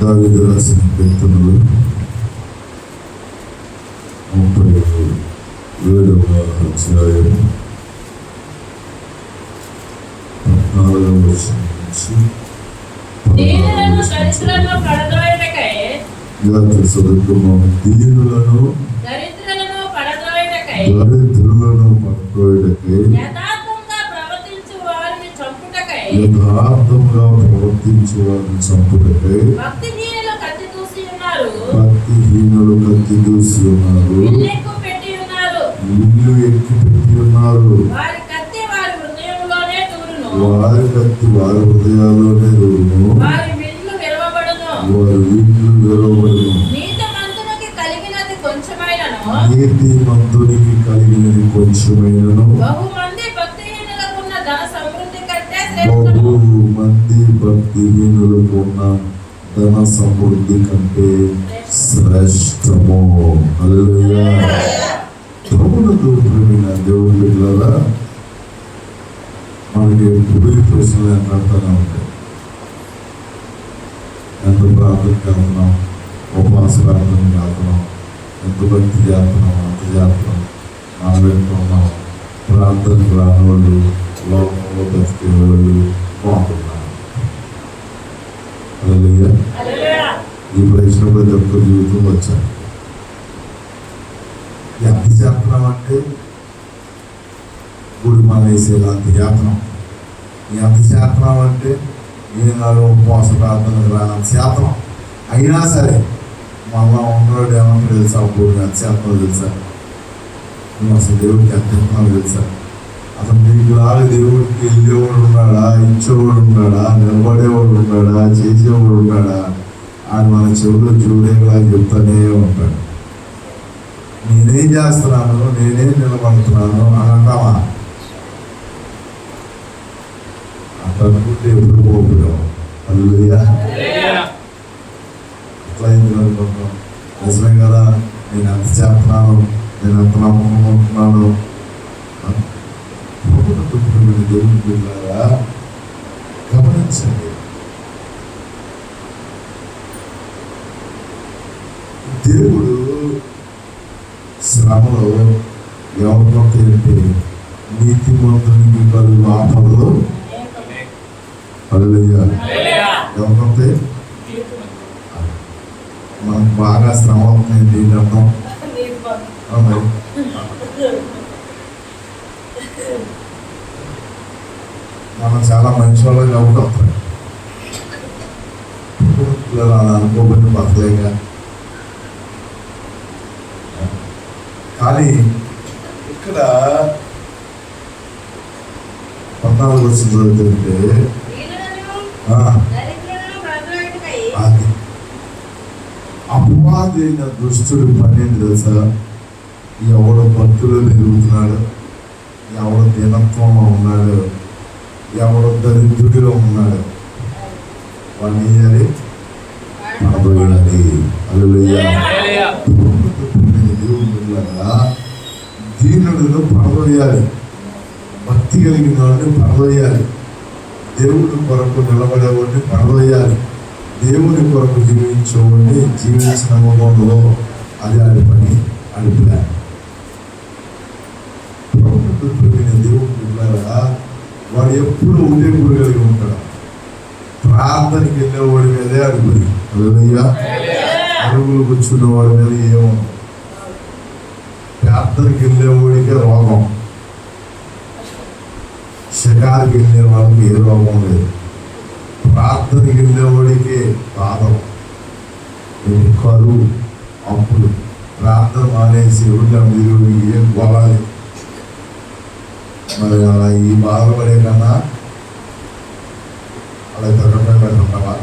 దావీదు రాసిన కీర్తనలు 37వ అధ్యాయం 14వ వచనం నుంచి చదువుకున్నాం. దీనులను దరిద్రులను పడద్రోయుటకై యథార్థంగా ప్రవర్తించు వారిని చంపుటకై భక్తిహీనులు కత్తి దూసి ఉన్నారు. ఇల్లు ఎక్కు పెట్టి ఉన్నారు. వారి కత్తి వారి హృదయంలోనే దూరును. వారి విల్లు విరవబడును. నీతిమంతునికి కలిగినది కొంచెమైనను బహుమంది భక్తిహీనులకున్న ధన సమృద్ధి కంటే శ్రేష్టము. హల్లెలూయా. ప్రభువునందు ప్రియమైన దేవుని బిడ్డలారా, మనకి ఎప్పుడు ప్రశ్నలు ఎంతనే ఉంటాయి. ఎంత ప్రార్థనకి వెళ్తున్నాం, ఉపవాస ప్రార్థనకి వెళ్తున్నాం, ఎంత భక్తి చేస్తున్నాం, అంత చేస్తున్నాం, మాట్లాడుతున్నాం. ప్రార్థనకు రాని వాళ్ళు, లోకంలో బతికే వాళ్ళు బాగుంటున్నారు. ఈ ప్రశ్న ప్రతి ఒక్క జీవితం వచ్చారు. ఎంత చేస్తున్నాం అంటే గుడి మానేసేలా అంత చేస్తున్నాం. ఎంత చేస్తున్నాం అంటే ఈనాడు ఉపవాస ప్రార్థనకు రానంత చేస్తున్నాం. అయినా సరే మళ్ళా ఉన్నాడు ఏమన్నా తెలుసా, అప్పుడు ఎంత చేస్తున్నావు తెలుసా, నువ్వు అసలు దేవుడికి ఎంత చెప్తున్నావు తెలుసా, అసలు నీకు లాగా దేవుడికి వెళ్ళేవాడు ఉన్నాడా, ఇచ్చేవాడు ఉన్నాడా, నిలబడేవాడు ఉన్నాడా, చేసేవాడు ఉన్నాడా అని మన చెవులో చూడేలా చెప్తానే ఉంటాడు. నేనేం చేస్తున్నాను, నేనేం నిలబడుతున్నాను అని అంటావా? అట్లా అనుకుంటే ఎప్పుడు పోపుదాం. హల్లెలూయా. ఎట్లా అయింది అనుకుంటాం? నిజమే కదా, నేను ఎంత చేస్తున్నాను, నేను ఎంత నమ్మకం ఉంటున్నాను. దేవుని బిడ్డలారా గమనించండి. దేవుడు శ్రమలో ఎవరికొంటే నీతిమంతునికి కలుగు ఆపదలు. హల్లెలూయా. ఎవరికొంటే మనకు బాగా శ్రమ అవుతుంది. దీని అర్థం మనం చాలా మంచి వాళ్ళు కాబట్టి వస్తాయి. అలా అనుకోబట్టి బతలేక. కానీ ఇక్కడ 14వ వచనం చదువుతుంటే అది అపవాదైన దుష్టుడు పని ఏంటి తెలుసా? ఎవడు భక్తులు పెరుగుతున్నాడు, ఎవడు దీనత్వంలో ఉన్నాడు, ఎవడు దరిద్రుడిలో ఉన్నాడు, వాడిని చేయాలి, పడదోయాలి. హల్లెలూయా. దీనులను పడదోయాలి, భక్తి కలిగిన వాడిని పడదోయాలి, దేవుడి కొరకు నిలబడేవాడిని పడదోయాలి, దేవుని కొరకు జీవించేవాడిని జీవించిన అనుభవంలో అది ఆడి పని, ఆడి ప్లాన్. దేవుడు పిల్లరా వాడు ఎప్పుడు ఉండే గురి కలిగి ఉంటాడు. ప్రార్థనకి వెళ్ళేవాడి మీదే అడుగురి. హల్లెలూయా. అడుగులు కూర్చున్న వాడి మీద ఏమో. ప్రార్థనకి వెళ్ళేవాడికే రోగం, షికారుకి వెళ్ళే వాళ్ళకి ఏ రోగం లేదు. ప్రార్థనకి వెళ్ళేవాడికి బాధం, కరువు, అప్పులు. ప్రార్థన మానేసి ఊళ్ళో మీరు ఏం పోవాలి. మరి అలా ఈ బాధపడే కన్నా అలా తగ్గమే పెట్టుకుంటావా?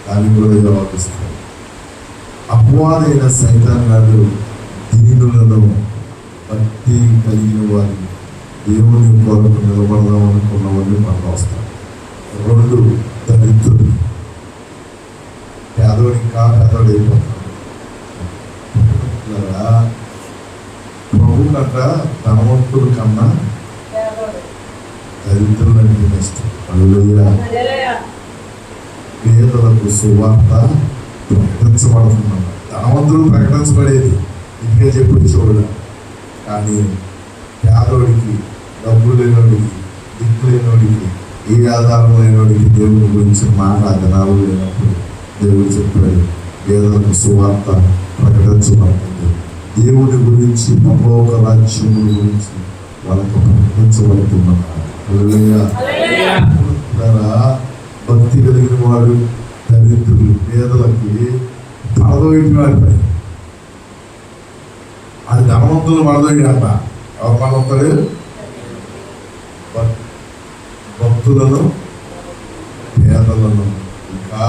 దానికి కూడా జవాబిస్తాడు. అపవాదైన సైతాన్ గారు దీనులను, భక్తి కలిగిన వారి, దేవుని కొరకు నిలబడదాం అనుకున్న వారిని పక్క వస్తాడు. 2 దరిద్రుడు, పేదోడు ఇంకా పేదోడు అయిపోతాడు. ప్రభు కట్ట ధనవంతుల కన్నా దరిద్రులు అంటే ఇష్టం. హల్లెలూయా. పేదలకు సువార్త ప్రకటించబడుతుందన్న. ధనవంతులు ప్రకటించబడేది, ఇంకే చెప్పొచ్చేవాడు. కానీ పేదోడికి, డబ్బు లేనోడికి, దిక్కు లేనోడికి, ఏ ఆధారం లేనోడికి దేవుడి గురించి మాట దినాలు లేనప్పుడు దేవుడు చెప్పాడు, పేదలకు సువార్త ప్రకటించబడుతుంది. దేవుడి గురించి, పరలోక రాజ్యముల గురించి వాళ్ళకు ప్రకటించబడుతున్నారు. భక్తి కలిగిన వాడు దరిద్రులు, పేదలకి పడదోయినాడు. అది ధనవంతులు పడదోయినాక ఎవరు పడవుతాడు? భక్తులను, పేదలను ఇంకా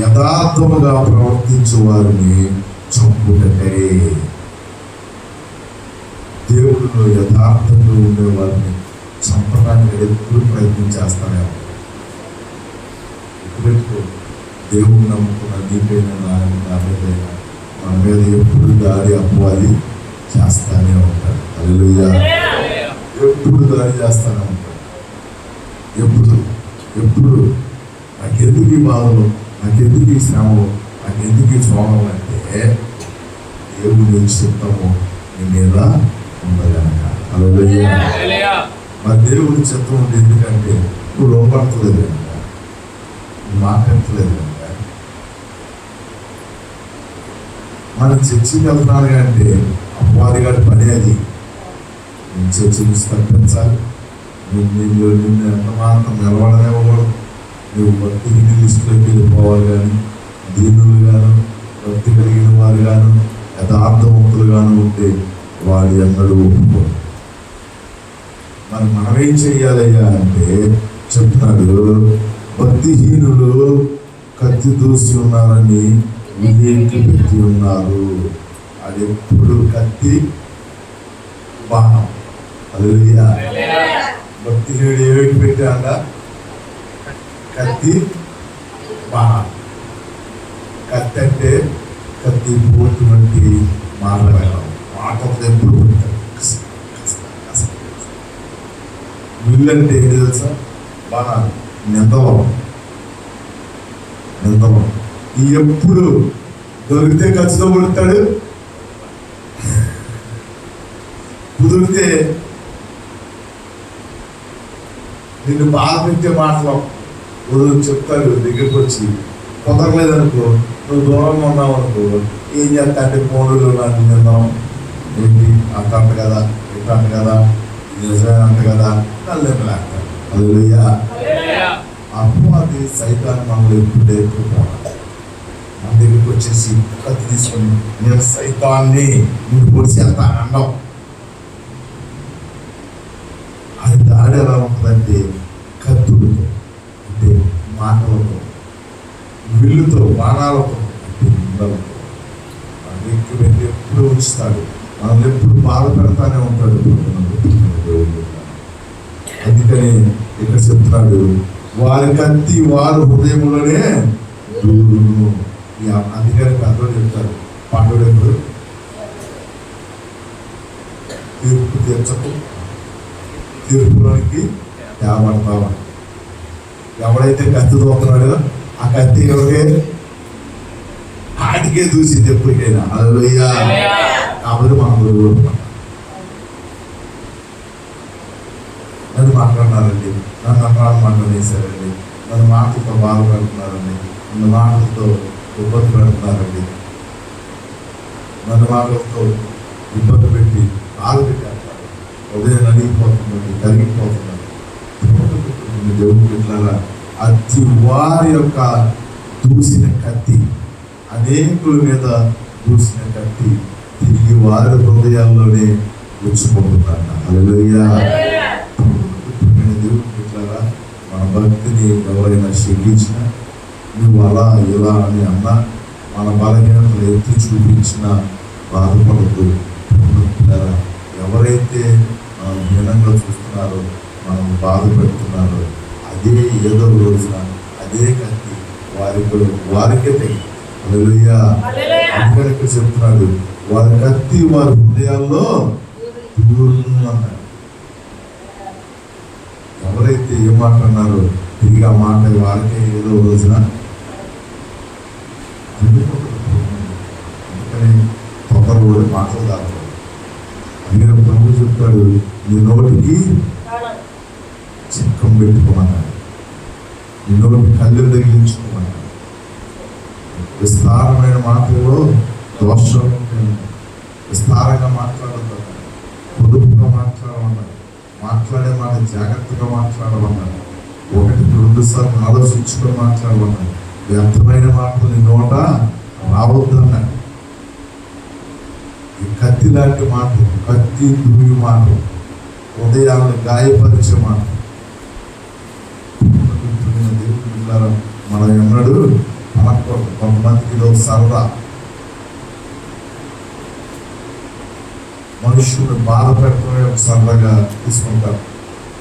యథార్థముగా ప్రవర్తించే వారిని చంపుటకే. దేవుడిలో యథార్థంగా ఉండే వారిని చంపడానికి ఎప్పుడు ప్రయత్నం చేస్తానే ఎప్పుడు దేవుడు నమ్ముకున్న నీకైనా నా మీదైనా మన మీద ఎప్పుడు దాడి అపవాది చేస్తానే ఉంటాడు. హల్లెలూయా. ఎప్పుడు దాడి చేస్తానే ఉంటాడు. ఎప్పుడు నాకెందుకు ఈ బాధలు, నాకెందుకు ఈ శ్రమలు, నాకెందుకు ఈ శోభం అంటే దేవుడి చిత్తము నీ మీద ఉండగలక. హల్లెలూయా. మరి దేవుడి చిత్తం ఉంది, ఎందుకంటే నువ్వు లోపడతలేదు కనుక, నువ్వు మాట్లాడతలేదు కనుక. మనం చర్చికి వెళ్తున్నాను అంటే అపవాది గారి పని అది. నేను చర్చి నుంచి తప్పించాలి, నిన్ను ఎంత మాత్రం నిలబడనివ్వకూడదు. నువ్వు భక్తిని లిస్టులోకి వెళ్ళిపోవాలి. కానీ దీనులు గాను, భక్తి కలిగిన వారు గాను, యథార్థవంతులు గాను ఉంటే వాడు ఎన్నడూ ఒప్పుకోడు. మరి మనమేం చెయ్యాలయ్యా అంటే చెప్తున్నాడు, భక్తిహీనులు కత్తి దూసి ఉన్నారని వివేకి పెట్టి ఉన్నారు. అది ఎప్పుడు కత్తి బాణం. హల్లెలూయా. భక్తిహీనుడు ఏమిటి పెట్టాక కత్తి బాణం. కత్తి అంటే కత్తి పోటు వంటి మాట్లాడగలం, మాటలు ఎప్పుడు పెడతారు. విల్లు అంటే ఏంటి తెలుసా? బాణాలు, నిందవం. ఎప్పుడు దొరికితే ఖర్చుతో కొడతాడు, కుదిరితే నిన్ను బాధ పెట్టే మాటలు చెప్తాడు. దగ్గరికి వచ్చి కుదరలేదనుకో, నువ్వు దూరంగా ఉన్నావు అనుకో, ఏం చేస్తా అంటే ఫోన్లో నాకు నిందాం, ఏంటి అంత అంట కదా, ఇట్లా అంట కదా, నిజమే అంట కదా, నల్లేమి లేకపోతే. హల్లెలూయా. అపవాది సైతాన్ని మనల్ని ఎప్పుడు ఎక్కుపోవాలి. మన దగ్గరికి వచ్చేసి కత్తి తీసుకొని నేను సైతాన్ని నువ్వు పొడిచి అంత అండం. అది దాడి ఎలా ఉంటుందంటే కత్తులతో, అంటే మాటలతో, విల్లుతో, బాణాలతో, అంటే నిందలతో మన వ్యక్తి పెట్టి ఎప్పుడు ఉంచుతాడు. మనల్ని ఎప్పుడు బాధ పెడతానే ఉంటాడు. అందుకని ఇక్కడ చెప్తున్నాడు, వారి కత్తి వారు హృదయంలోనే దూరును. అందుకని పెద్దలు చెప్తారు, పండుగ ఎప్పుడు తీర్పు తీర్చకు, తీర్పులోనికి తేబడతావా. ఎవడైతే కత్తి దూస్తున్నాడో ఆ కత్తి ఎవరికే ఆటికే దూసింది ఎప్పటికైనా. హల్లెలూయా. కాబట్టి మనం నన్ను మాట్లాడినారండి, నన్ను అపరాధం వేశారండి, నన్ను మాటలతో బాధ పెడుతున్నారండి, నన్ను మాటలతో ఇబ్బంది పెడుతున్నారండి, నన్ను మాటలతో ఇబ్బంది పెట్టి బాధ పెట్టేస్తారు, ఉదయం నలిగిపోతుందండి, కరిగిపోతుందండి. దేవుడు ఇట్లా అతి వారి యొక్క దూసిన కత్తి, అనేకుల మీద దూసిన కత్తి తిరిగి వారి హృదయాల్లోనే వచ్చిపోతుందన్న. హల్లెలూయా. దేవుడు ఇట్లా మన భక్తిని ఎవరైనా శిక్షించినా, నువ్వు అలా ఇలా అని అన్నా, మన బలహీనతలు ఎత్తి చూపించినా బాధపడద్దు. ఎవరైతే మనం హీనంగా చూస్తున్నారో, మనం బాధ పెడుతున్నారో, అదే ఏదో రోజున అదే కత్తి వారికే తెగి. హల్లెలూయా. అందుకని ఇక్కడ చెప్తున్నాడు, వారి కత్తి వారి హృదయాల్లో దూరును అన్నాడు. ఎవరైతే ఎలుగెత్తి ఏం మాట్లాడినారు తిరిగి ఆ మాట వారికే ఏదో రోజున అందుకని తొందర కూడా మాటలు కాదు. అందుకని ప్రభు చెప్తాడు నీ నోటికి చిక్కం పెట్టుకోమన్నాడు, నీ నోటికి కళ్ళు తగిలించుకోమన్నాడు. విస్తారమైన మాటల్లో దోషం విస్తారంగా మాట్లాడతాడు, పొదుపుగా మాట్లాడమన్నాడు, మాట్లాడే మాట జాగ్రత్తగా మాట్లాడమన్నాడు, 1-2 సార్లు ఆలోచించుకొని మాట్లాడమన్నాడు. వ్యర్థమైన మాటలు నీ నోట రావద్దన్నాడు. ఈ కత్తి లాంటి మాటలు, కత్తి దూయి మాటలు, హృదయాలను గాయపరిచే మాట దేవుడు మనం ఎన్నడూ అనకూడదు. కొంతమందికి ఇది ఒక సరదా, మనుషుల్ని బాధ పెట్టడమే ఒక సరదాగా తీసుకుంటారు.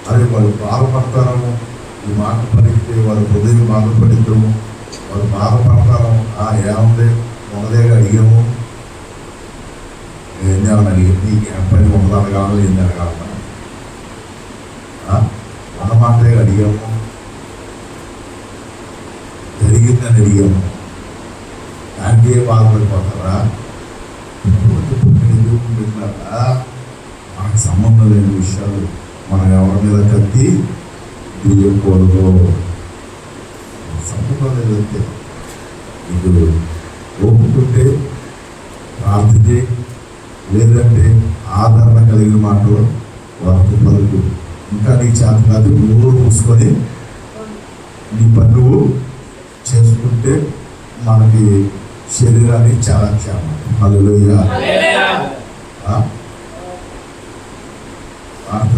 అది వాళ్ళు బాధపడతారము, ఈ మాట పలికితే వారి హృదయం బాధపడిద్దాము, వారు బాధపడతారు. ఏముంది మొదలేగా అడిగాము, ఏందేమని అడిగి నీకు పని మొదలు అడగాలని ఏంది అడగాలన్నా అన్న మాటలే అడిగాము, జరిగిందని అడిగాము, దానికే బాధపడిపోతారా? మనకు సంబంధం లేని విషయాలు మనం ఎవరి మీద కత్తి తీయకూడదు. సంబంధం లేదంటే నీకు ఒప్పుకుంటే ప్రార్థించే, లేదంటే ఆదరణ కలిగిన మాటలు వరకు పలుకు. ఇంకా నీకు చేత కాదు, నోరు మూసుకొని నీ పని నువ్వు చేసుకుంటే మనకి శరీరానికి చాలా క్షేమం. హల్లెలూయా. అంతే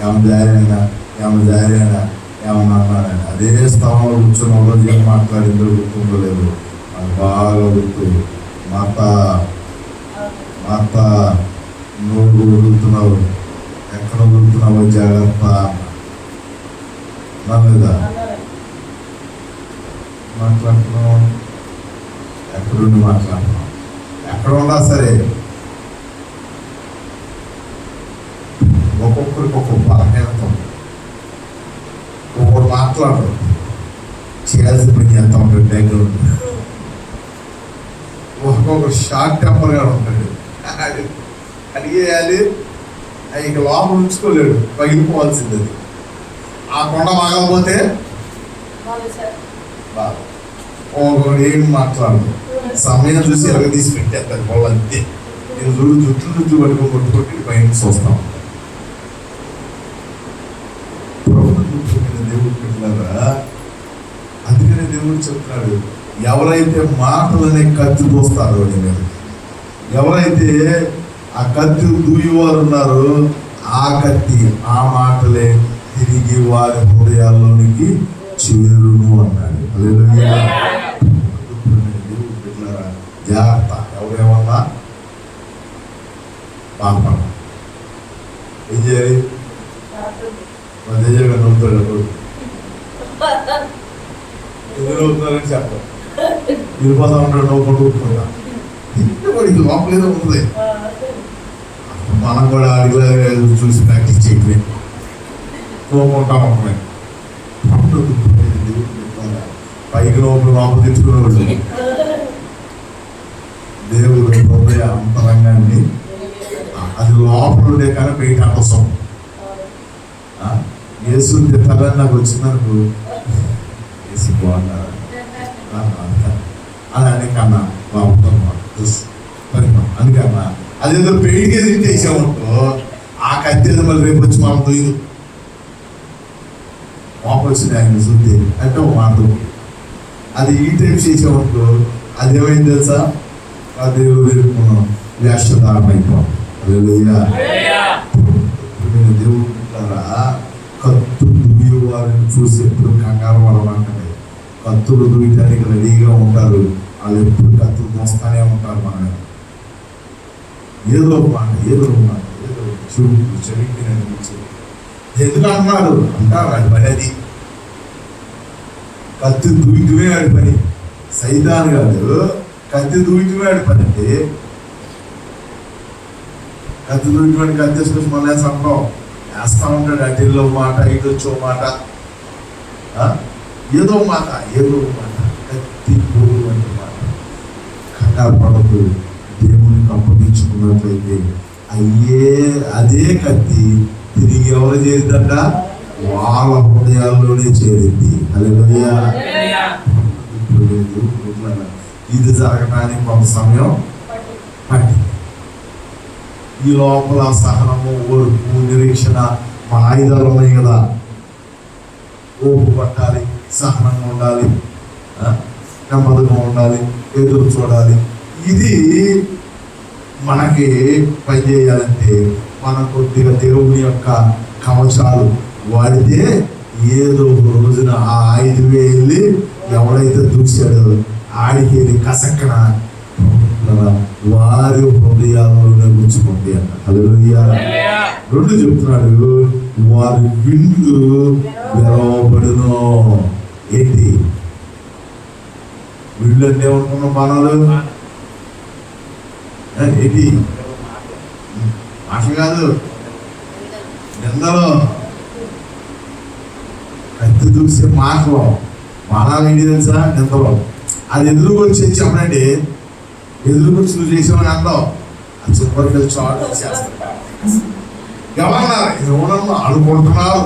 ఏమన్నా ఏమన్నా అన్నాడని అదే స్థానంలో కూర్చొని రోజు ఏం మాట్లాడిందో గుర్తుందో లేదు, నాకు బాగా గుర్తు. మాత నువ్వు వదులుతున్నావు, ఎక్కడ వదులుతున్నావో జాగ్రత్త అన్నా లేదా? మాట్లాడుతున్నావు, ఎక్కడుండి మాట్లాడుతున్నావు, ఎక్కడ ఉన్నా సరే ఒక్కొక్కరికి ఒక్కొక్క బలహీనత, ఒక్కొక్కరు మాట్లాడరు, చేయాల్సిన పని చేస్తా ఉంటాడు, బ్యాక్గ్రౌండ్ ఒక్కొక్కరు షార్ట్ టెంపర్గా ఉంటాడు, అడిగేయాలి ఇక లోపల ఉంచుకోలేడు, పగిలిపోవాల్సింది. అది ఆ కొండ బాగపోతే ఏం మాట్లాడదు, సమయం చూసి ఎలాగ తీసి పెట్టేస్తారు వాళ్ళు. అంతే నేను జుట్లు పట్టుకొని పైన చూస్తాం. దేవుడు పెట్టారా? అందుకనే దేవుడు చెప్తున్నాడు, ఎవరైతే మాటలనే కత్తి దూస్తారో, ఎవరైతే ఆ కత్తి దూయేవారు ఉన్నారో ఆ కత్తి ఆ మాటలే తిరిగి వారి హృదయాల్లోనికి చేరును అన్నాడు. హల్లెలూయా. దేవుడు పెట్టారా? జాగ్రత్త, ఎవరేమన్నా బాధపడ ఏం చేయాలి? నిజంగా నవ్వుతాడు, ఎందుకు నవ్వుతున్నారని చెప్పాలి, ఇరుపోతా ఉంటాడు, నవ్వుకుంటూ కూర్చుంటా. ఇది లోపలేదో ఉంటుంది, మనం కూడా అడిగా చూసి ప్రాక్టీస్ చేయటమే, కోముకుంటాం అప్పుడే. పైకి లోపల తెచ్చుకునేవాళ్ళు. దేవుడు హృదయ అంతరంగాన్ని అది లోపల ఉండే కానీ బయట అవసరం. యేసు తిట్టాలని నాకు వచ్చిందనుకో, యేసు బాగున్నారా అని కన్నా బాగుంటాం అందుకన్నా అదేదో పెయిట్గా తిట్టేసామనుకో, ఆ కత్తి మళ్ళీ రేపు వచ్చి మనం తొయ్యదు, వాపు వచ్చింది ఆయన చూస్తే అంటే ఒక మాట. అది ఈ టైప్ చేసామనుకో, అదేమైంది తెలుసా? ఆ దేవుడు ఎదుర్కొన్నాం, వేషధారణ అయిపోం. దేవుడు కత్తు దూయ వారిని చూసి ఎప్పుడు కంగారు పడమంటే, కత్తులు దూయటానికి రెడీగా ఉంటారు వాళ్ళు, ఎప్పుడు కత్తులు మోస్తానే ఉంటారు. మనం ఏదో మాట ఏదో చూడు చెవికి అనిపించింది ఎందుకు అన్నాడు అంటారు, వాడి పని అది. కత్తి దూయటమే వాడి పని, సైతాన్ కాదు, కత్తి దూయటమే వాడి పని. అంటే కత్తి దూయటం కత్తి వేసుకొచ్చి మళ్ళీ సంపం వేస్తా ఉంటాడు. అటిల్లో మాట, ఇటు వచ్చో మాట, ఏదో మాట కత్తి పోగు వంటి మాట. కంగారు పడదు. దేవునికి అప్పగించుకున్నట్లయితే అదే కత్తి తిరిగి ఎవరు చేరిద్దంట? వాళ్ళ హృదయాల్లోనే చేరింది. హల్లెలూయా. ఇది జరగడానికి కొంత సమయం పట్టింది. ఈ లోపల సహనము, ఓర్పు, నిరీక్షణ మన ఆయుధాలు ఉన్నాయి కదా. ఓపు పట్టాలి, సహనంగా ఉండాలి, నెమ్మదిగా ఉండాలి, ఎదురు చూడాలి. ఇది మనకి పనిచేయాలంటే మనం కొద్దిగా దేవుని యొక్క కవచాలు వాడితే ఏదో ఒక రోజున ఆ 5,000 ఎవడైతే చూశాడో ఆడికి ఇది కసక్కన వారి హృదయాల్లోనే గుచ్చుకుంది అంట. హల్లెలూయా. 2 చెప్తున్నాడు, వారి విండ్లు విరవబడును. ఏంటి విండ్లు అంటే ఏమనుకున్నాం? బాణాలు ఏంటి? మాటలు కాదు, నిందలో కత్తి దూసే మాటలు. బాణాలు ఏంటి తెలుసా? నిందలో. అది ఎదురుకొచ్చి చెప్పనండి, ఎదురుకొచ్చి నువ్వు చేసామని అందావు. అది చివరికి వెళ్ళి చాటు చేస్తారు. ఎవరన్నారు? ఎవరన్నా అనుకుంటున్నారు.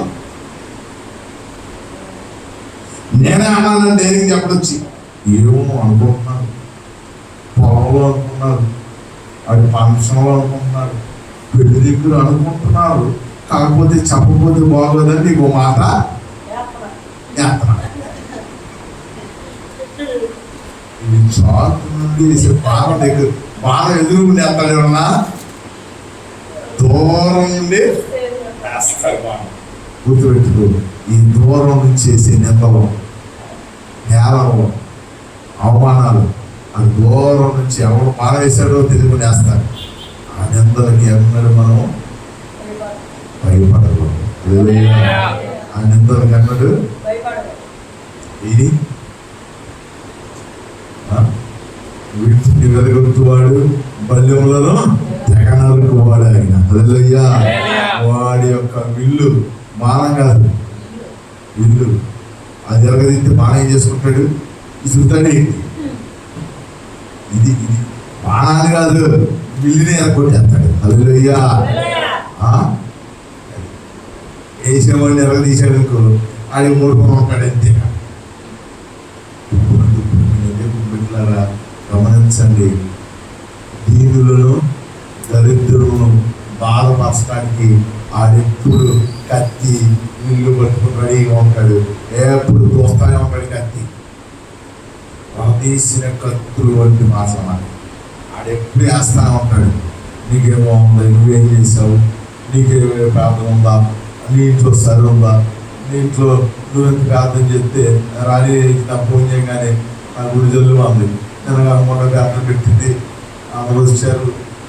నేనే అన్నానండి ఏం చెప్పడొచ్చి. ఏమో అనుకుంటున్నారు, పొలంలో అనుకున్నారు, అది ఫంక్షన్లో అనుకుంటున్నారు, పెళ్లి దగ్గర అనుకుంటున్నారు. కాకపోతే చెప్పకపోతే బాగోదని నీకు మాట యాత్ర. ఇది చాటు నుండి బాణ దగ్గర, బాణ ఎదురు ఎత్తలేమన్నా దూరం నుండి వేస్తాడు బాణ. గుర్తుపెట్టుకో, ఈ దూరం నుంచి చేసే నిందలు, నేలలో అవమానాలు, అది దూరం నుంచి ఎవరు బాణ వేశాడో తెలుగు నేస్తాడు. ఆ నిందలకి ఎన్నడూ మనం భయపడదు. ఆ నిందలకి ఎన్నడూ ఇది వీటిని వెలగొట్టువాడు బల్యములను తెగనరుకువాడు ఆయన. హల్లెలూయా. వాడి యొక్క విల్లు బాణం కాదు, విల్లు. అది ఎలాగైతే బాణం ఏం చేసుకుంటాడు? ఇసురుతాడు. ఇది బాణాన్ని కాదు, విల్లుని ఎరగొట్టేస్తాడు. హల్లెలూయా. వేసేవాడిని ఎరగదీశాడు అనుకో, ఆడి మూడుకొని ఉంటాడు అంతే. బిడ్డలారా గమనించండి, దీనులను దరిద్రులను బాధపరచడానికి ఆడెప్పుడు కత్తి నీళ్లు పట్టుకుని రెడీగా ఉంటాడు. ఎప్పుడు దోస్తానే ఉంటాడు కత్తి. వరదీసిన కత్తులు వంటి మాసం ఆడెప్పుడు వేస్తానే ఉంటాడు. నీకేమో ఉందా? నువ్వేం చేసావు? నీకేమే ప్రాబ్లం ఉందా? నీ ఇంట్లో సరి ఉందా? నీ ఇంట్లో నువ్వెంత ప్రార్థన చేస్తే రాని నా ఫోన్ చేయగానే నా గుడి జల్లు ఉంది, నేను మొన్న ప్రార్థన పెట్టింది, అందరూ వచ్చారు,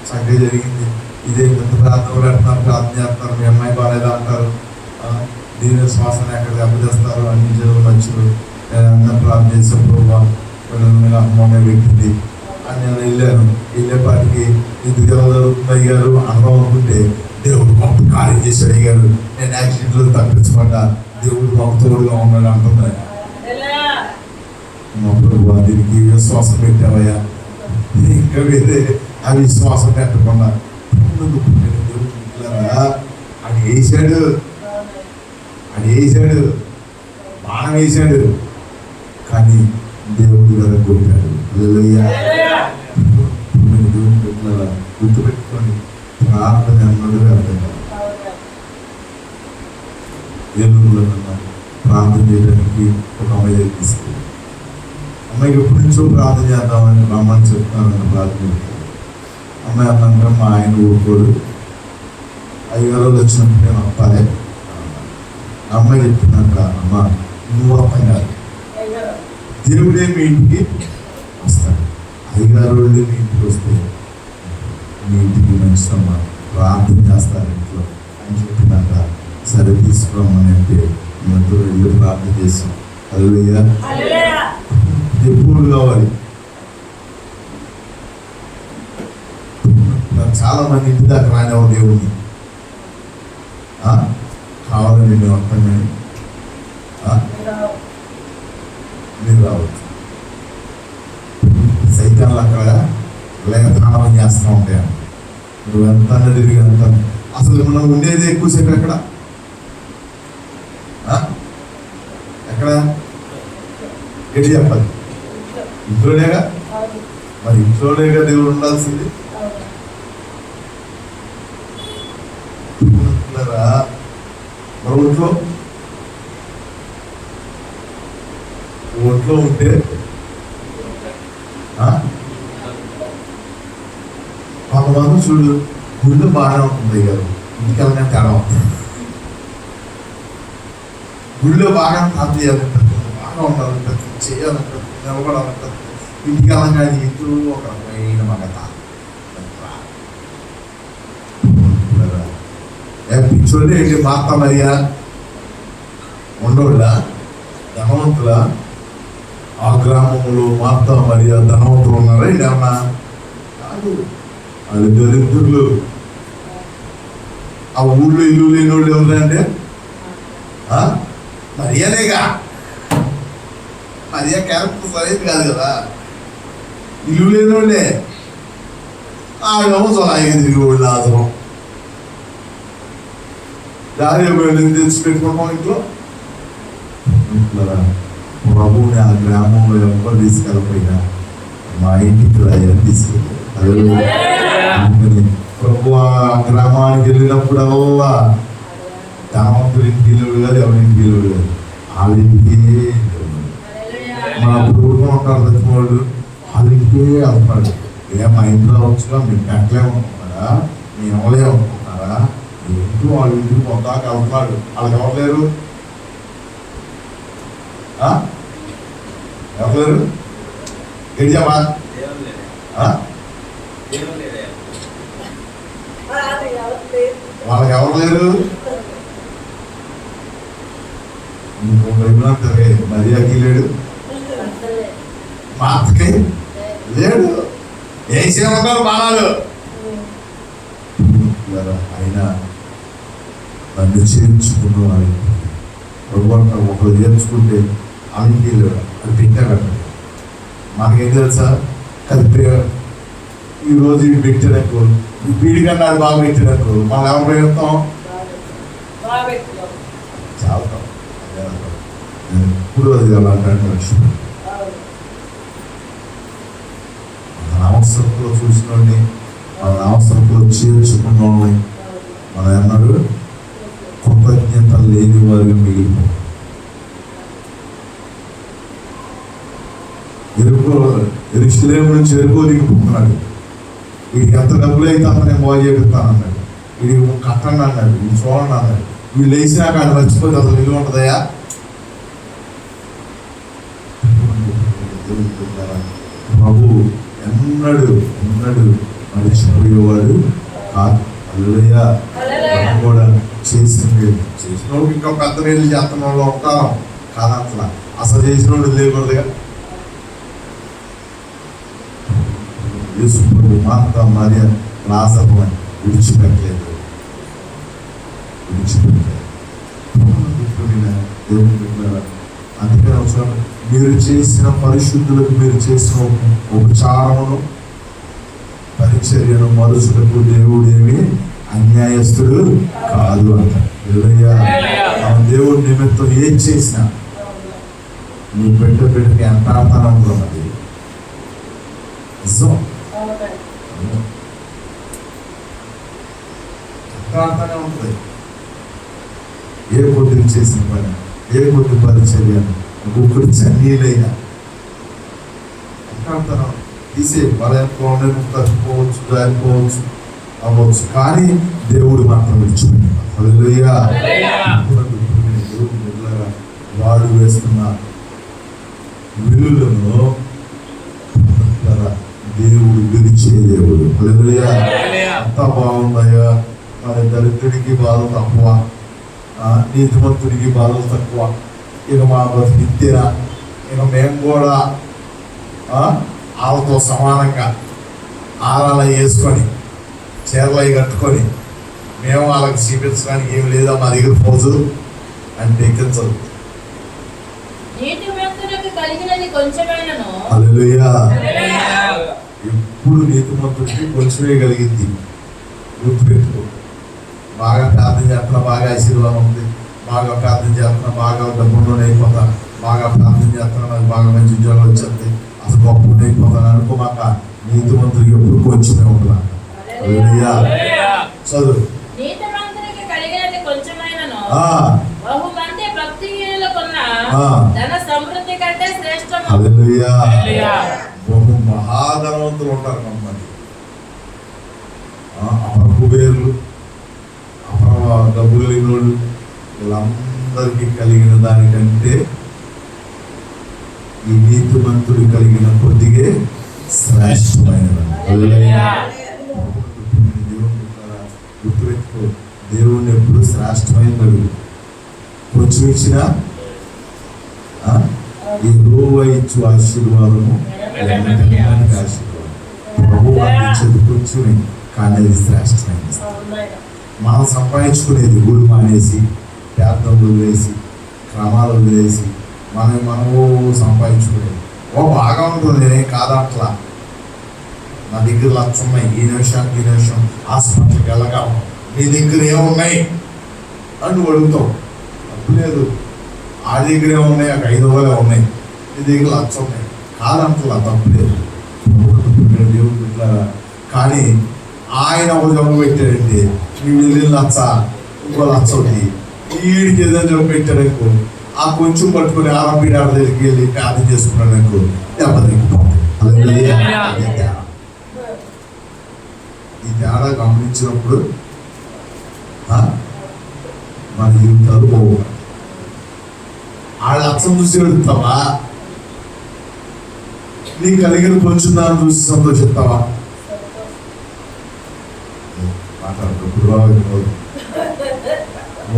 చక్కగా జరిగింది. ఇదే ఎంత ప్రార్థన పెడుతున్నారు, ప్రార్థన చేస్తున్నారు, మీ అమ్మాయి బాగాలేదా అంటారు, దీని శ్వాసను ఎక్కడ దెబ్బతీస్తారు, అన్ని జల్లు నచ్చులు అందరూ ప్రార్థన చేసినప్పుడు మొన్న పెట్టింది అని నేను వెళ్ళాను. వెళ్ళేపాటికి ఎందుకు ఎలా జరుగుతుంది అయ్యారు అందరం అనుకుంటే, దేవుడు గొప్ప కార్యం చేశాడు అయ్యారు, నేను యాక్సిడెంట్లో తప్పించకుండా దేవుడు మాకు తోడుగా ఉన్నాడు అంటున్నాడు. మా ప్రభు దీనికి విశ్వాసం పెట్టావయ్యా, ఇంకా వేరే ఆ విశ్వాసం పెట్టకుండా అది వేసాడు, బాణం వేసాడు, కానీ దేవుడు గారు కొట్టాడు. గుర్తుపెట్టుకోండి, ప్రార్థన అన్నది అర్థం కాదు. ఏలూరులో ప్రార్థన చేయడానికి ఒక అమ్మాయి దగ్గర తీసుకెళ్ళి, అమ్మాయికి ఎప్పటి నుంచో ప్రార్థన చేద్దామని రమ్మని చెప్తానని ప్రార్థన. అమ్మాయి అన్నాక మా ఆయన ఊరుకోడు, 5 రోజులు వచ్చినప్పుడు నేను అప్పాలే. అమ్మాయి చెప్తున్నాక, అమ్మ నువ్వు అర్థం కాదు, దేవుడే మీ ఇంటికి వస్తాడు. 5 రోజులు మీ ఇంటికి వస్తే మీ ఇంటికి మంచిదమ్మా, ప్రార్థన చేస్తారు ఇంట్లో అని చెప్పినాక, సరే తీసుకురామని అంటే మేమంతా వెళ్ళి ప్రార్థన చేసాం. హల్లెలూయా. ఎప్పుడు కావాలి? చాలా మంది ఇంటి దాకా రానివ్వరు దేవుడిని. కావాలని నేను అర్థం కానీ మీరు రావచ్చు. సైతాన్లు అక్కడ లేఖనం చేస్తూ ఉంటాయి. నువ్వు ఎంత తిరిగి ఎంత అసలు మనం ఉండేది ఎక్కువసేపు ఎక్కడ ఎక్కడ ఎటు చెప్పాలి? ఇంట్లోనేగా. మరి ఇంట్లోనేగా దేవుడు ఉండాల్సింది. మరి ఒంట్లో ఉంటే కొంతమంది చూడు గుళ్ళు బాగానే ఉంటుంది కదా, ఇంటికెళ్ళగానే తేడా ఉంటుంది. గుళ్ళో బాగా ప్రార్థన చేయాలంటుంది, బాగా ఉండాలంటుంది, చేయాలంటుంది, నిలబడాలంటుంది. ఇంటికెళ్ళగా ఎటు ఒక రకమైన మగత పిచ్చోళ్ళే ఏంటి? మార్తా మరియా ఉండోళ్ళ ధనవంతుల? ఆ గ్రామంలో మార్తా మరియా ధనవంతులు ఉన్నారా? ఇదేమన్నా కాదు, అది దరిద్రులు. ఆ ఊళ్ళో ఇల్లు లేని వాళ్ళు ఎవరంటే మరియానేగా. మరియా క్యారెక్టర్ సరైనది కాదు కదా, ఇల్లు లేని వాళ్ళే. ఆడేమో సొలాయిగా తిరిగి వాళ్ళు ఆదరం దారి తెచ్చి పెట్టుకుంటాం ఇంట్లో. ప్రభువుని ఆ గ్రామంలో ఎవరు తీసుకెళ్ళకపోయినా మా ఇంటికి తీసుకెళ్ళి ప్రభు ఆ గ్రామానికి వెళ్ళినప్పుడల్లా ధనవంతుడి ఇంటికి వెళ్ళేవాడు కాదు, ఎవరింటికి వెళ్ళేవాడు కాదు, వాళ్ళింటికే. మన పూర్వం ఉంటారు తెచ్చినవాళ్ళు, వాళ్ళింటికే వెళ్తాడు. మా ఇంట్లో వచ్చుగా మీరు పెట్టలే ఉంటున్నారా, మీ ఎవలే ఉంటున్నారా, ఏంటో వాళ్ళ ఇంటికి పొద్దాక వెళ్తున్నాడు. వాళ్ళకి ఎవరు లేరు, ఎవరు లేరు ఏడియామా? వాళ్ళకి ఎవరు లేరు. మరియాకి లేడు, మా అత్తకి లేడు, వేసేమంటారు బాణాలు. అయినా నన్ను చేర్చుకున్నవాడు ఒకరు చేర్చుకుంటే ఆయనకి లేడు, అది పెట్టాడు. మనకేం తెలుసా? అది ఈరోజు ఇది పెట్టాడకు, వీడికన్నా అది బాగా పెట్టాడకు, మనం ఎవరు పెడతాం? చాలా ఎప్పుడు అది అలా లక్ష్యం. మన అవసరంలో చూసిన వాళ్ళని, మన అవసరంలో చేర్చుకున్న వాళ్ళని మనం అన్నాడు కృతజ్ఞత లేని వారికి మిగిలిపో. ఎరుషలేము నుంచి ఎరుకో దిగిపోతున్నాడు. వీడికి ఎంత డబ్బులు అయితే అంత నేను బాగా చేపిస్తాను అన్నాడు. వీడికి కట్టండి అన్నాడు, వీడు చూడండి అన్నాడు. వీళ్ళు వేసినాక అది మర్చిపోతే అసలు విలువ ఉంటుందయా? ప్రభు ఎన్నడు మర్చిపోయేవాడు కాదు. అల్లయ్యా కూడా చేసింది చేసిన వాళ్ళకి ఇంకా పెద్ద నీళ్ళు చేస్తున్న వాళ్ళు ఉంటారు కాదంతలా. అసలు చేసిన వాళ్ళు లేకూడదుగా. మార్తా మరియా లాజరును విడిచిపెట్టలేదు. అందుకని అవసరం మీరు చేసిన పరిశుద్ధులకు మీరు చేసిన ఉపచారమును పరిచర్యను మరుచుటకు దేవుడేమి అన్యాయస్తుడు కాదు అంటారు. దేవుడి నిమిత్తం ఏం చేసినా నీ బిడ్డకి ఎంత అర్థానం ఉంటుంది. నిజం ఎంత ఉంటుంది. ఏ కొద్దిగా చేసిన పని, ఏ కొద్ది పరిచర్య, ఒక్కొక్కటి చన్నీలైనా ఎంత తీసే వాళ్ళ తప్పిపోవచ్చు, జారిపోవచ్చు, అవ్వచ్చు, కానీ దేవుడు మాత్రం విడిచిపెట్టాడు. వాడు వేస్తున్న విలువలను దేవుడు విడిచే దేవుడు. అంతా బాగుందయ్యా, మన దరిద్రుడికి బాధలు తక్కువ, నీతిమంతుడికి బాధలు తక్కువ, ఇక మా బతికితేరా, ఇక మేము కూడా వాళ్ళతో సమానంగా ఆరాలు వేసుకొని చీరలు కట్టుకొని మేము వాళ్ళకి చూపించడానికి ఏం లేదా మా దగ్గర పోజు అంటే ఎక్కించదు. హల్లెలూయా. ఎప్పుడు నీతిమంతుడికి కొంచెమే కలిగింది. గుర్తుపెట్టుకో. బాగా ప్రార్థన చేస్తున్నా బాగా ఆశీర్వాదం ఉంది, బాగా ప్రార్థన చేస్తున్నా బాగా డబ్బులోనే అయిపోతా, బాగా ప్రార్థన చేస్తున్నా నాకు బాగా మంచి ఉద్యోగం వచ్చింది, అసలు గొప్ప అయిపోతాను అనుకోమాక. నీతిమంతుడికి ఎప్పుడు కొంచెమే ఉంటున్నా. హల్లెలూయా. చదువు. హల్లెలూయా. బహు మహాధనవంతులు ఉంటారు కొంతమంది. అపరకుబేర్లు, డబ్బు కలిగిన వాళ్ళు, వీళ్ళందరికీ కలిగిన దానికంటే ఈ నీతిమంతుడు కలిగిన కొద్దిగే శ్రేష్టమైనది. గుర్తుపెట్టుకో, దేవుణ్ణి ఎప్పుడు శ్రేష్టమైనది. కొంచెం ఇచ్చినా ఈ రోవ ఇచ్చు ఆశీర్వాదము ఆశీర్వాదం ప్రభు అందించేది కొంచెమే, కానీ అది శ్రేష్టమైనది. మనం సంపాదించుకునేది ఊరు మానేసి, పేదలు వదిలేసి, క్రమాలు వదిలేసి మనము సంపాదించుకునేది బాగా ఉంటుంది. నేనే కాదట్లా. నా దగ్గర 1,00,000 ఉన్నాయి, ఈ నిమిషం హాస్పిటల్కి వెళ్ళగలం, నీ దగ్గర ఏమున్నాయి అని అడుగుతావు. తప్పు లేదు. ఆ దగ్గర ఏమున్నాయి, ఒక 5,000 ఉన్నాయి, నీ దగ్గర 1,00,000 ఉన్నాయి, కాదంటలా, తప్పు లేదు. దేవుడు పెట్టారా? కానీ ఆయన ఒక జబ్బు పెట్టాడంటే నీవు వెళ్ళిన 1,00,000 ఇంకో 1,00,000 వీడికి ఏదైనా జబ్బు పెట్టాడనుకో, ఆ కొంచెం పట్టుకుని ఆరంభి దగ్గరికి వెళ్ళి ప్రార్థన చేసుకున్నాడనుకో, దెబ్బతిరిగిపోతుంది. ఈ తేడా గమనించినప్పుడు మన జీవితాలు బాగుంటాయి. వాళ్ళ అర్థం చూసి వెళ్తావా, నీ కలిగిన కొంచెం దాన్ని చూసి సంతోషిస్తావా?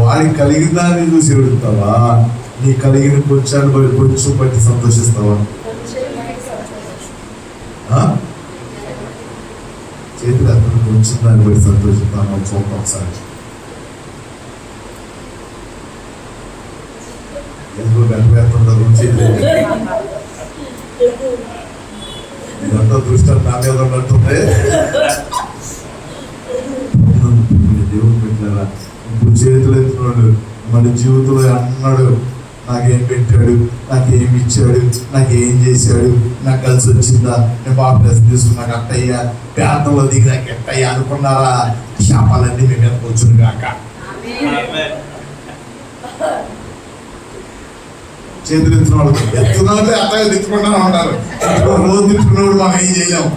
వాడికి కలిగిన దాన్ని చూసి వెళ్తావా, నీ కలిగిన కొంచెం బట్టి సంతోషిస్తావా? చేతులు అతను కొంచెం దాన్ని బట్టి సంతోషిస్తాను. చూద్దాం ఒకసారి. ఎందుకు గంటేస్తుంటారు చేతులు? ఇదంతా దృష్టి నా మీద ఉన్నట్టుంది. దేవుడు పెట్టారా? ఇప్పుడు చేతులు ఎత్తున్నాడు, మన జీవితంలో అన్నాడు నాకేం పెట్టాడు, నాకేం ఇచ్చాడు, నాకేం చేశాడు, నాకు కలిసి వచ్చిందా, నేను బాగా డ్రెస్ తీసుకున్నా కట్టయ్యా, పేదలో దిగి నాకు ఎట్టయ్యా అనుకున్నారా? శాపాలన్నీ మీ మీద కూర్చుని కాక. చేతులు ఎత్తున్నవాడు ఎత్తున్నాడు, అట్లా తిట్టుకుంటూనే ఉంటారు. రోజు తిట్టుకున్నవాడు మనం ఏం చేయలేము.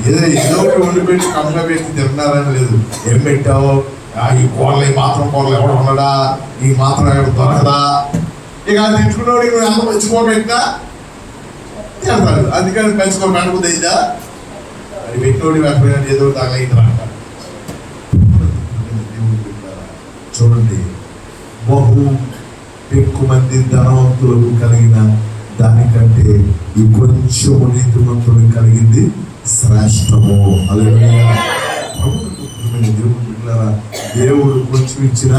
ఏదో ఒకటి వండి పెట్టి కంపెనీ పెట్టి తింటున్నారని లేదు. ఏం పెట్టావు, ఈ కూరలు ఈ మాత్రం కూరలు ఎవడు ఉండడా, ఈ మాత్రం ఎవడు దొరకదా, ఇక అది తిట్టుకున్నవాడు నువ్వు ఎంత పెంచుకోబెట్టినా తిడతాడు. అందుకని పెంచుకోబెట్టకుదా, అది పెట్టినోడి వెంటనే ఏదో తగలైందా అంటారు. చూడండి, బహు ఎక్కువ మంది ధనవంతులకు కలిగిన దానికంటే ఈ కొంచెం నీతిమంతులకు కలిగింది శ్రేష్టము. హల్లెలూయా. దేవుడు కొంచెం ఇచ్చిన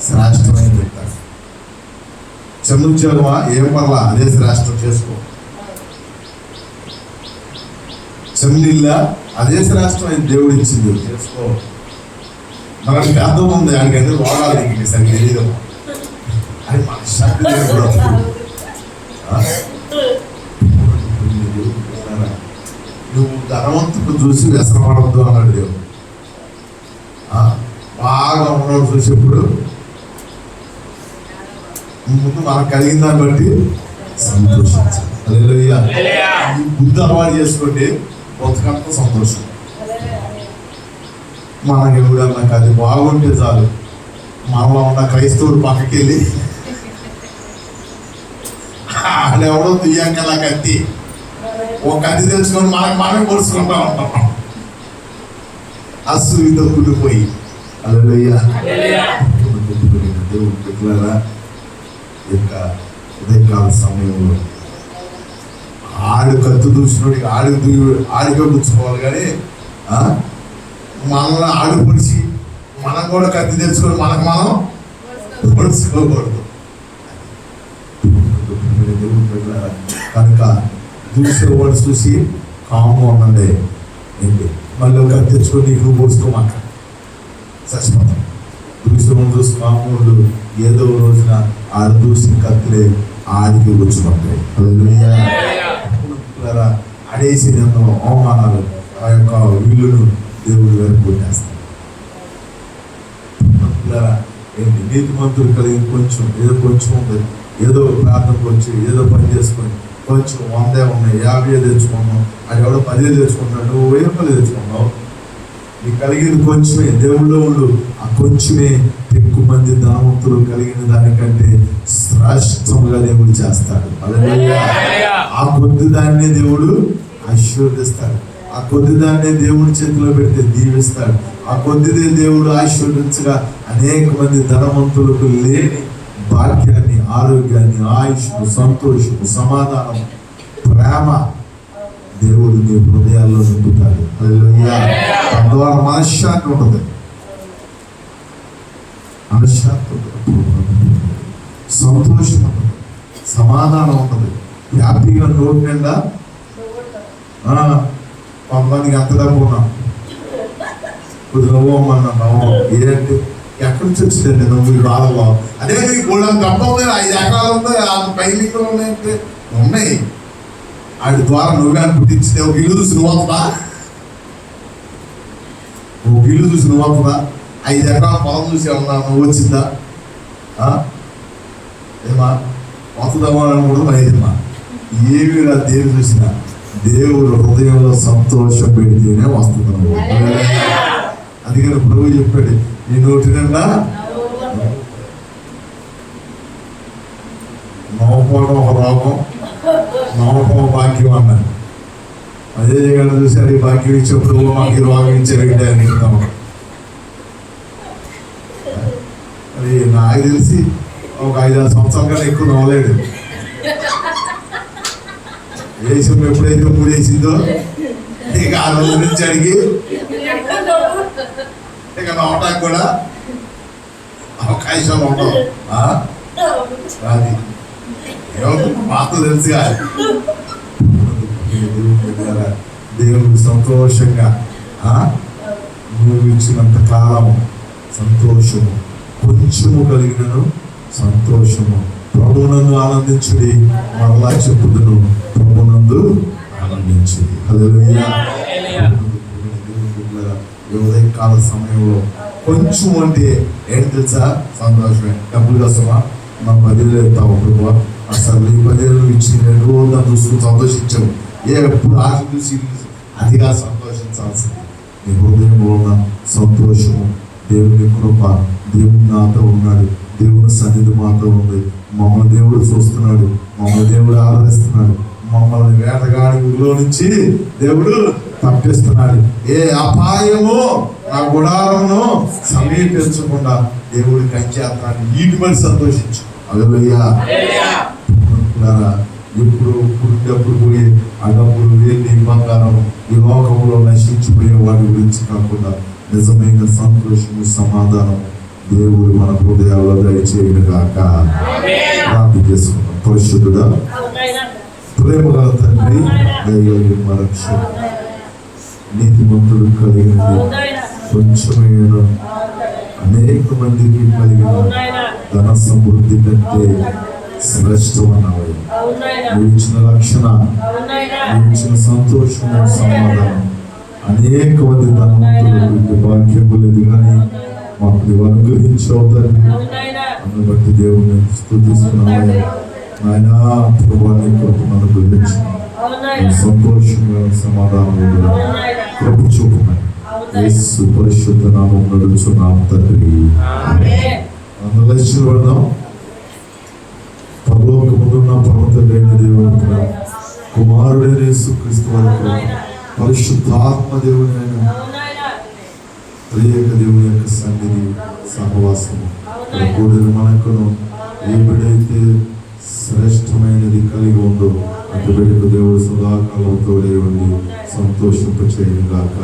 శ్రేష్టమైన చెప్తాడు. చిన్న ఉద్యోగమా, ఏం పర్లా, అదే శ్రేష్టం చేసుకో. చిన్న అదే శ్రేష్టమైన దేవుడు ఇచ్చింది చేసుకో. మనకి అర్థం ఉంది, ఆయనకైతే రోగాలు దిగి సరిగ్గా తెలియదు. అది మన శక్తి నువ్వు ధనవంతుడు చూసి వ్యసనపడద్దు అన్నాడు దేవుడు. బాగా ఉన్నవాడు చూసేప్పుడు ముందు మనకు కలిగిన దాన్ని బట్టి సంతోషించాలి. హల్లెలూయా. ఈ బుద్ధి అలవాటు చేసుకుంటే బతుకంతా సంతోషం. మనకి ఎవడన్నా అది బాగుంటే చాలు, మనలో ఉన్న క్రైస్తవుడు పక్కకి వెళ్ళి ఆడెవడో దుయ్యంకలా కత్తి ఒక కత్తి తెచ్చుకొని మనమే పొడుచుకుంటా ఉంటాం. అసూయతో కుళ్ళిపోయి. హల్లెలూయా. దేవుడు పెట్టారా? యొక్క ఉదయకాల సమయంలో ఆడు కత్తి దూసినోడికి ఆడిగా గుచ్చుకోవాలి, కానీ మనల్ని ఆడుపడిచి మనం కూడా కత్తి తెచ్చుకొని మనకు మనం పొడుచుకోకూడదు. కనుక చూసేవాడు చూసి కాము అనండి ఏంటి, మళ్ళీ కత్తి తెచ్చుకొని నీకు నువ్వు పొడుచుకోమాట చచ్చిపోతాం. చూసేవాడు చూసి కాముడు ఏదో రోజున ఆడు చూసి కత్తిలే ఆడికి వచ్చుకుంటాయి. ఆడేసి అవమానాలు ఆ యొక్క వీళ్ళను దేవుడు వెనక కొట్టేస్తాడు. ఏంటి నీతిమంతులు కలిగి కొంచెం ఉంటుంది, ఏదో ప్రార్థనకు వచ్చి ఏదో పని చేసుకొని కొంచెం 100 ఉన్నాయి 50 తెచ్చుకున్నావు, అది ఎవడో 10 తెచ్చుకున్నాడు, నువ్వు 1000 రూపాయలు తెచ్చుకున్నావు. నీకు కలిగింది కొంచెమే, దేవుళ్ళు ఉండు ఆ కొంచెమే ఎక్కువ మంది ధనవంతులు కలిగిన దానికంటే శ్రేష్టముగా దేవుడు చేస్తాడు. ఆ కొద్ది దాన్నే దేవుడు ఆశీర్వదిస్తాడు, ఆ కొద్ది దాన్నే దేవుడి చేతిలో పెడితే దీవిస్తాడు. ఆ కొద్దిదే దేవుడు ఆశీర్వదించగా అనేక మంది ధనవంతులకు లేని భాగ్యాన్ని, ఆరోగ్యాన్ని, ఆయుష్, సంతోషము, సమాధానం, ప్రేమ దేవుడు నీ హృదయాల్లో నింపుతాడు. తద్వారా మనశ్శాంతి ఉంటుంది, మనశ్శాంతి ఉంటుంది, సంతోషం ఉంటుంది, సమాధానం ఉంటుంది, హ్యాపీగా నోటి నిండా. కొంతమందికి ఎంత డబ్బు ఉన్నాం, కొద్దిగా నవ్వమన్నా ఏంటి ఎక్కడి నుంచి వచ్చిందండి నువ్వు ఈ బాధలో, అదే నీకు కూడా గొప్ప ఉంది, 5 ఎకరాలు ఉంది, పైలింగ్లు ఉన్నాయంటే ఉన్నాయి. వాడి ద్వారా నువ్వే అని పుట్టించితే ఒక ఇల్లు చూసి నువ్వు అవుతుందా, ఒక ఇల్లు చూసి నువ్వు అవుతుందా, 5 ఎకరాల పొలం చూసి ఏమన్నా నువ్వు వచ్చిందా? ఏమా వస్తుందమ్మా అనుకుంటుంది. అదేమా ఏమి నా దేవుడు చూసినా దేవుడు హృదయంలో సంతోషం పెడితేనే వస్తున్నావు. అందుకని ప్రభు చెప్పాడు, నీ నోటి నిండా నవ్వుకోవడం ఒక రోగం, నవ్వటం భాగ్యం అన్నాడు. అదే జగన్ చూసారు, ఈ భాగ్యం ఇచ్చే ప్రభు మాకు ఈ రోగం ఇచ్చే అని చెప్తాము. అది నాకు తెలిసి ఒక 5-6 సంవత్సరాల కన్నా ఎక్కువ నవ్వలేడు. వేసం ఎప్పుడైతే మూడేసిందో ఇక ఆ రోజు నుంచి అడిగి ఇక నవ్వటానికి కూడా అవకాశం ఉండవు. అది మాకు తెలుసుగా దేవుడు సంతోషంగా నువ్వు ఇచ్చినంత కాలము సంతోషము, కొంచెము కలిగినను సంతోషము. ప్రభునందు ఆనందించుడి, మరలా చెప్పుదును ప్రభునందు ఆనందించుడి. హల్లెలూయా. ఉదయకాల సమయంలో కొంచెం అంటే ఏంటి తెలుసా, సంతోషమే. డబ్బులు కోసమా మా 10,000 ఇస్తావు ప్రభు, అసలు ఈ 10,000 ఇచ్చి 2 రోజులు నన్ను చూసుకుని సంతోషించావు. ఎప్పుడు ఆశ చూసి అదిగా సంతోషించాల్సింది. నీ హృదయంలో ఉన్న సంతోషము, దేవుని కృప, దేవుడు నాతో ఉన్నాడు, దేవుని సన్నిధి మాతో ఉంది, మమ్మల్ని దేవుడు చూస్తున్నాడు, మమ్మల్ని దేవుడు ఆదరిస్తున్నాడు, మమ్మల్ని వేటగాడి ఊరిలో నుంచి దేవుడు తప్పిస్తున్నాడు. ఏ అపాయము నా గుడారమును సమీపించకుండా దేవుడు కంచేస్తాడు. వీటి బట్టి సంతోషించు. హల్లెలూయా. ఎప్పుడు పుట్టినప్పుడు పోయి ఆ డబ్బులు, వేలి, బంగారం ఈ లోకంలో నశించిపోయే వాడి గురించి కాకుండా నిజమైన సంతోషము, సమాధానం దేవుడు మన హృదయాల్లో దయచేయను గాక. ప్రార్థన చేసుకుందాం. పరిశుద్ధుడా, ప్రేమ గల తండ్రి, దయగలిగిన మా రక్షణ, నీతిమంతుడు కలిగినది కొంచెమైన అనేక మందికి కలిగిన ధన సమృద్ధి కంటే శ్రేష్టమన్నావు. నువ్వు ఇచ్చిన రక్షణ, నువ్వు ఇచ్చిన సంతోషము, సమాధానం అనేక మంది ధనవంతులు భాగ్యము లేదు కానీ మాకు నువ్వు అనుగ్రహించావు తండ్రి. అందును బట్టి దేవుని స్తుతిస్తున్నావు నాయనా. ప్రభాని కృపను అనుగ్రహించి సంతోషంగా, సమాధానంగా కృప చూపమని యేసు పరిశుద్ధ నామం నడుచున్నాము తండ్రి. అందరూ పడదాం. పరలోకమున్న పరమ తండ్రి అయిన దేవుని కుమారుడైన యేసుక్రీస్తు వారి కృప, పరిశుద్ధాత్మ దేవుని అయిన త్రియేక దేవుని యొక్క సన్నిధి, సహవాసము కూడిన మనకును ఎప్పుడైతే శ్రేష్టమైనది కలిగి ఉందో అటు బిడ్డకు దేవుడు సదాకాలంతో ఉండి సంతోషింప చేయను గాక.